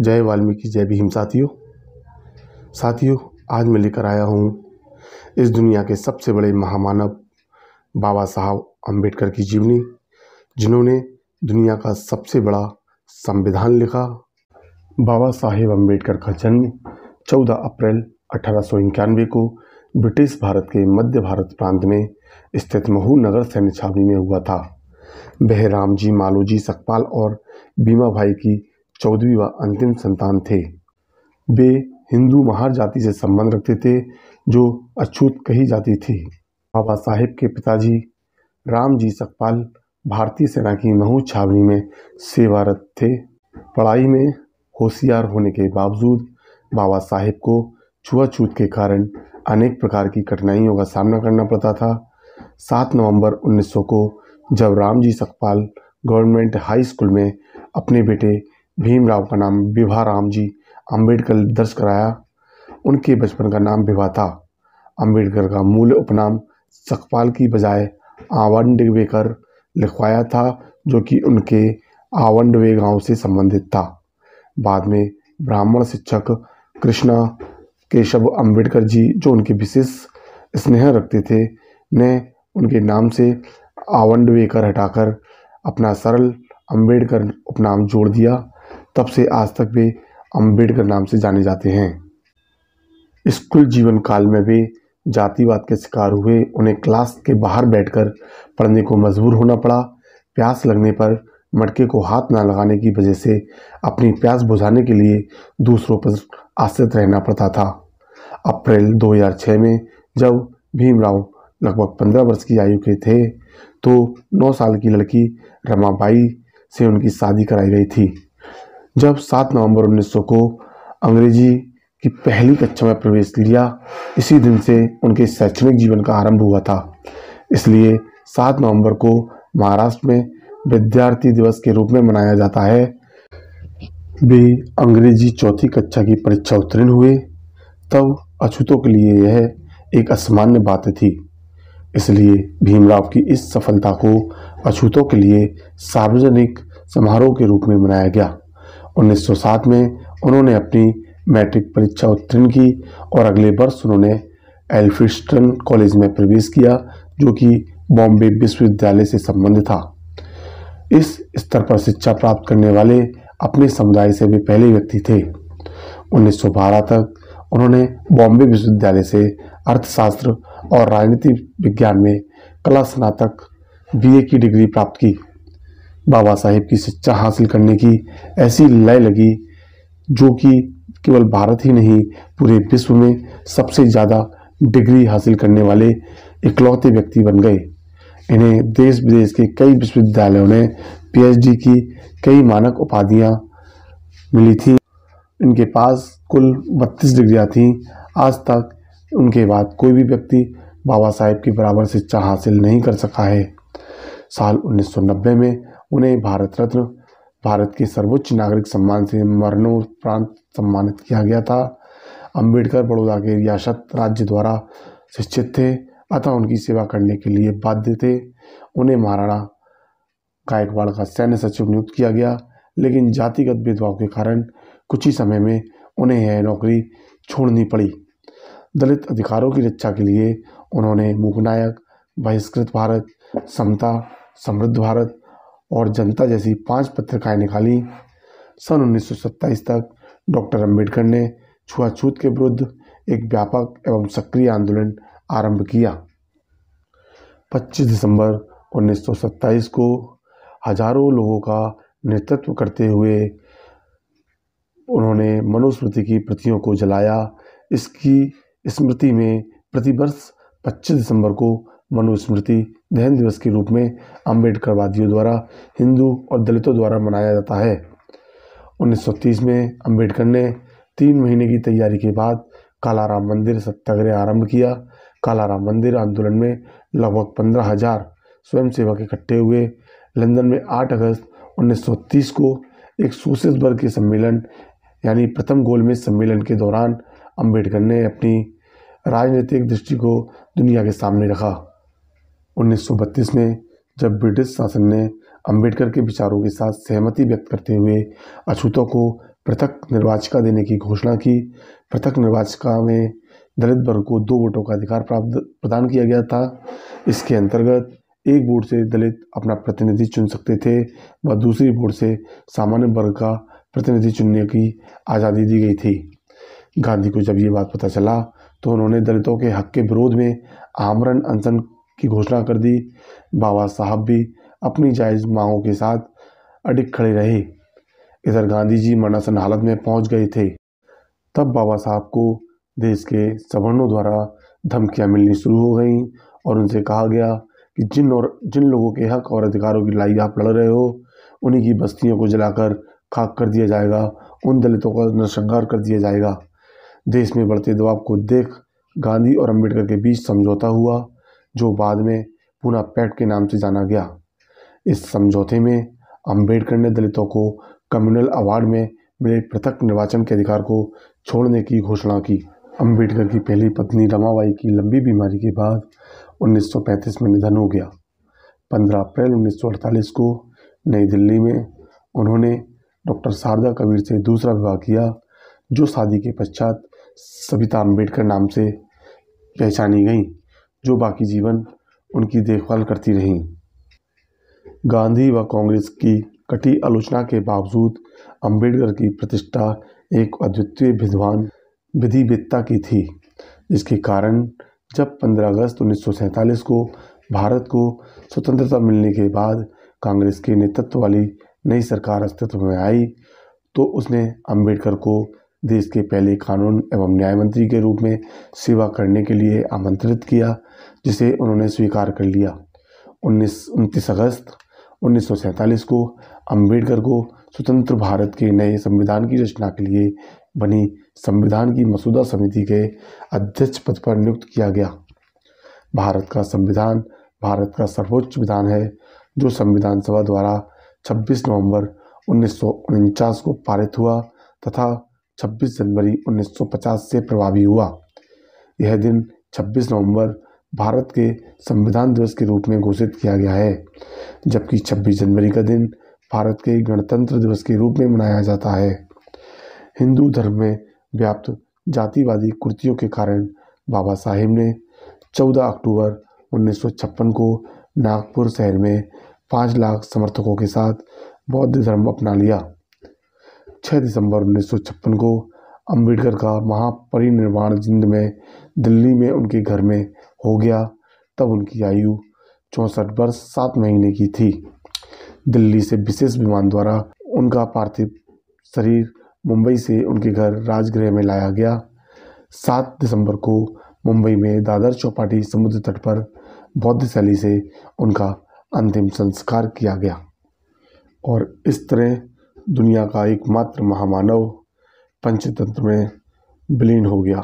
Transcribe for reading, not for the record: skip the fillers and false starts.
जय वाल्मीकि जय भीम। साथियों, आज मैं लेकर आया हूँ इस दुनिया के सबसे बड़े महामानव बाबा साहब अम्बेडकर की जीवनी, जिन्होंने दुनिया का सबसे बड़ा संविधान लिखा। बाबा साहेब अम्बेडकर का जन्म 14 अप्रैल 1891 को ब्रिटिश भारत के मध्य भारत प्रांत में स्थित महू नगर सैन्य छावनी में हुआ था। वह रामजी, मालोजी, सकपाल और बीमाभाई की 14वीं व अंतिम संतान थे। वे हिंदू महार जाति से संबंध रखते थे, जो अछूत कही जाती थी। बाबा साहेब के पिताजी रामजी सकपाल भारतीय सेना की महू छावनी में सेवारत थे। पढ़ाई में होशियार होने के बावजूद बाबा साहेब को छुआछूत के कारण अनेक प्रकार की कठिनाइयों का सामना करना पड़ता था। 7 नवंबर 1900 को जब Ramji Sakpal government high school में अपने बेटे भीमराव का नाम विभा रामजी अम्बेडकर दर्ज कराया। उनके बचपन का नाम विभा था। अम्बेडकर का मूल उपनाम सकपाल की बजाय आवंडवेकर लिखवाया था, जो कि उनके आवंडवे गांव से संबंधित था। बाद में ब्राह्मण शिक्षक कृष्णा केशव अम्बेडकर जी, जो उनके विशेष स्नेह रखते थे, ने उनके नाम से आवंडवेकर हटाकर अपना सरल अम्बेडकर उपनाम जोड़ दिया। तब से आज तक वे अम्बेडकर नाम से जाने जाते हैं। स्कूल जीवन काल में वे जातिवाद के शिकार हुए। उन्हें क्लास के बाहर बैठकर पढ़ने को मजबूर होना पड़ा। प्यास लगने पर मटके को हाथ न लगाने की वजह से अपनी प्यास बुझाने के लिए दूसरों पर आश्रित रहना पड़ता था। अप्रैल 2006 में जब भीमराव लगभग 15 वर्ष की आयु के थे, तो 9 साल की लड़की रमाबाई से उनकी शादी कराई गई थी। जब 7 नवंबर 1900 को अंग्रेजी की पहली कक्षा में प्रवेश लिया, इसी दिन से उनके शैक्षणिक जीवन का आरंभ हुआ था। इसलिए 7 नवंबर को महाराष्ट्र में विद्यार्थी दिवस के रूप में मनाया जाता है। वे अंग्रेजी 4वीं कक्षा की परीक्षा उत्तीर्ण हुए। तब अछूतों के लिए यह एक असामान्य बात थी। इसलिए भीमराव की इस सफलता को अछूतों के लिए सार्वजनिक समारोह के रूप में मनाया गया। 1907 में उन्होंने अपनी मैट्रिक परीक्षा उत्तीर्ण की और अगले वर्ष उन्होंने एल्फिंस्टन कॉलेज में प्रवेश किया, जो कि बॉम्बे विश्वविद्यालय से संबंधित था। इस स्तर पर शिक्षा प्राप्त करने वाले अपने समुदाय से वे पहले व्यक्ति थे। 1912 तक उन्होंने बॉम्बे विश्वविद्यालय से अर्थशास्त्र और राजनीति विज्ञान में कला स्नातक BA की डिग्री प्राप्त की। बाबा साहेब की शिक्षा हासिल करने की ऐसी लय लगी, जो कि केवल भारत ही नहीं, पूरे विश्व में सबसे ज़्यादा डिग्री हासिल करने वाले इकलौते व्यक्ति बन गए। इन्हें देश विदेश के कई विश्वविद्यालयों ने PhD की कई मानक उपाधियां मिली थीं। इनके पास कुल 32 डिग्रियां थीं। आज तक उनके बाद कोई भी व्यक्ति बाबा साहेब के बराबर शिक्षा हासिल नहीं कर सका है। साल 1990 में उन्हें भारत रत्न, भारत के सर्वोच्च नागरिक सम्मान से मरणोपरांत सम्मानित किया गया था। अम्बेडकर बड़ौदा के रियासत राज्य द्वारा शिक्षित थे, अतः उनकी सेवा करने के लिए बाध्य थे। उन्हें महाराणा गायकवाड़ का सैन्य सचिव नियुक्त किया गया, लेकिन जातिगत भेदभाव के कारण कुछ ही समय में उन्हें यह नौकरी छोड़नी पड़ी। दलित अधिकारों की रक्षा के लिए उन्होंने मूकनायक, बहिष्कृत भारत, समता, समृद्ध भारत और जनता जैसी 5 पत्रिकाएं निकाली। सन 1927 तक डॉक्टर अम्बेडकर ने छुआछूत के विरुद्ध एक व्यापक एवं सक्रिय आंदोलन आरंभ किया। 25 दिसंबर 1927 को हजारों लोगों का नेतृत्व करते हुए उन्होंने मनुस्मृति की प्रतियों को जलाया। इसकी स्मृति में प्रतिवर्ष 25 दिसंबर को मनुस्मृति दहन दिवस के रूप में अम्बेडकरवादियों द्वारा हिंदू और दलितों द्वारा मनाया जाता है। 1930 में अम्बेडकर ने 3 महीने की तैयारी के बाद कालाराम मंदिर सत्याग्रह आरंभ किया। कालाराम मंदिर आंदोलन में लगभग 15,000 स्वयंसेवक इकट्ठे हुए। लंदन में 8 अगस्त 1930 को एक सोशलिस्ट वर्ग के सम्मेलन यानी प्रथम गोलमेज सम्मेलन के दौरान अम्बेडकर ने अपनी राजनीतिक दृष्टि को दुनिया के सामने रखा। 1932 में जब ब्रिटिश शासन ने अम्बेडकर के विचारों के साथ सहमति व्यक्त करते हुए अछूतों को पृथक निर्वाचिका देने की घोषणा की। पृथक निर्वाचिका में दलित वर्ग को 2 वोटों का अधिकार प्रदान किया गया था। इसके अंतर्गत एक वोट से दलित अपना प्रतिनिधि चुन सकते थे व दूसरी वोट से सामान्य वर्ग का प्रतिनिधि चुनने की आज़ादी दी गई थी। गांधी को जब ये बात पता चला तो उन्होंने दलितों के हक के विरोध में आमरण अनशन की घोषणा कर दी। बाबा साहब भी अपनी जायज़ मांगों के साथ अडिग खड़े रहे। इधर गांधी जी मरणासन हालत में पहुंच गए थे। तब बाबा साहब को देश के सवर्णों द्वारा धमकियां मिलनी शुरू हो गईं और उनसे कहा गया कि जिन लोगों के हक और अधिकारों की लड़ाई आप लड़ रहे हो, उन्हीं की बस्तियों को जलाकर खाक कर दिया जाएगा, उन दलितों का नरसंहार कर दिया जाएगा। देश में बढ़ते दबाव को देख गांधी और अंबेडकर के बीच समझौता हुआ, जो बाद में पूना पैक्ट के नाम से जाना गया। इस समझौते में अंबेडकर ने दलितों को कम्युनल अवार्ड में मिले पृथक निर्वाचन के अधिकार को छोड़ने की घोषणा की। अंबेडकर की पहली पत्नी रमाबाई की लंबी बीमारी के बाद 1935 में निधन हो गया। 15 अप्रैल 1948 को नई दिल्ली में उन्होंने डॉक्टर शारदा कबीर से दूसरा विवाह किया, जो शादी के पश्चात सविता अंबेडकर नाम से पहचानी गई, जो बाकी जीवन उनकी देखभाल करती रहीं। गांधी व कांग्रेस की कटी आलोचना के बावजूद अंबेडकर की प्रतिष्ठा एक अद्वितीय विद्वान विधिवेत्ता की थी, जिसके कारण जब 15 अगस्त 1947 को भारत को स्वतंत्रता मिलने के बाद कांग्रेस के नेतृत्व वाली नई सरकार अस्तित्व में आई, तो उसने अंबेडकर को देश के पहले कानून एवं न्याय मंत्री के रूप में सेवा करने के लिए आमंत्रित किया, जिसे उन्होंने स्वीकार कर लिया। 29 अगस्त 1947 को अंबेडकर को स्वतंत्र भारत के नए संविधान की रचना के लिए बनी संविधान की मसौदा समिति के अध्यक्ष पद पर नियुक्त किया गया। भारत का संविधान भारत का सर्वोच्च विधान है, जो संविधान सभा द्वारा 26 नवंबर 1949 को पारित हुआ तथा 26 जनवरी 1950 से प्रभावी हुआ। यह दिन 26 नवंबर भारत के संविधान दिवस के रूप में घोषित किया गया है, जबकि 26 जनवरी का दिन भारत के गणतंत्र दिवस के रूप में मनाया जाता है। हिंदू धर्म में व्याप्त जातिवादी कुरीतियों के कारण बाबा साहेब ने 14 अक्टूबर 1956 को नागपुर शहर में 5 लाख समर्थकों के साथ बौद्ध धर्म अपना लिया। 6 दिसंबर 1956 को अंबेडकर का महापरिनिर्वाण जिंद में दिल्ली में उनके घर में हो गया। तब उनकी आयु 64 वर्ष 7 महीने की थी। दिल्ली से विशेष विमान द्वारा उनका पार्थिव शरीर मुंबई से उनके घर राजगृह में लाया गया। 7 दिसंबर को मुंबई में दादर चौपाटी समुद्र तट पर बौद्ध शैली से उनका अंतिम संस्कार किया गया और इस तरह दुनिया का एकमात्र महामानव पंचतंत्र में विलीन हो गया।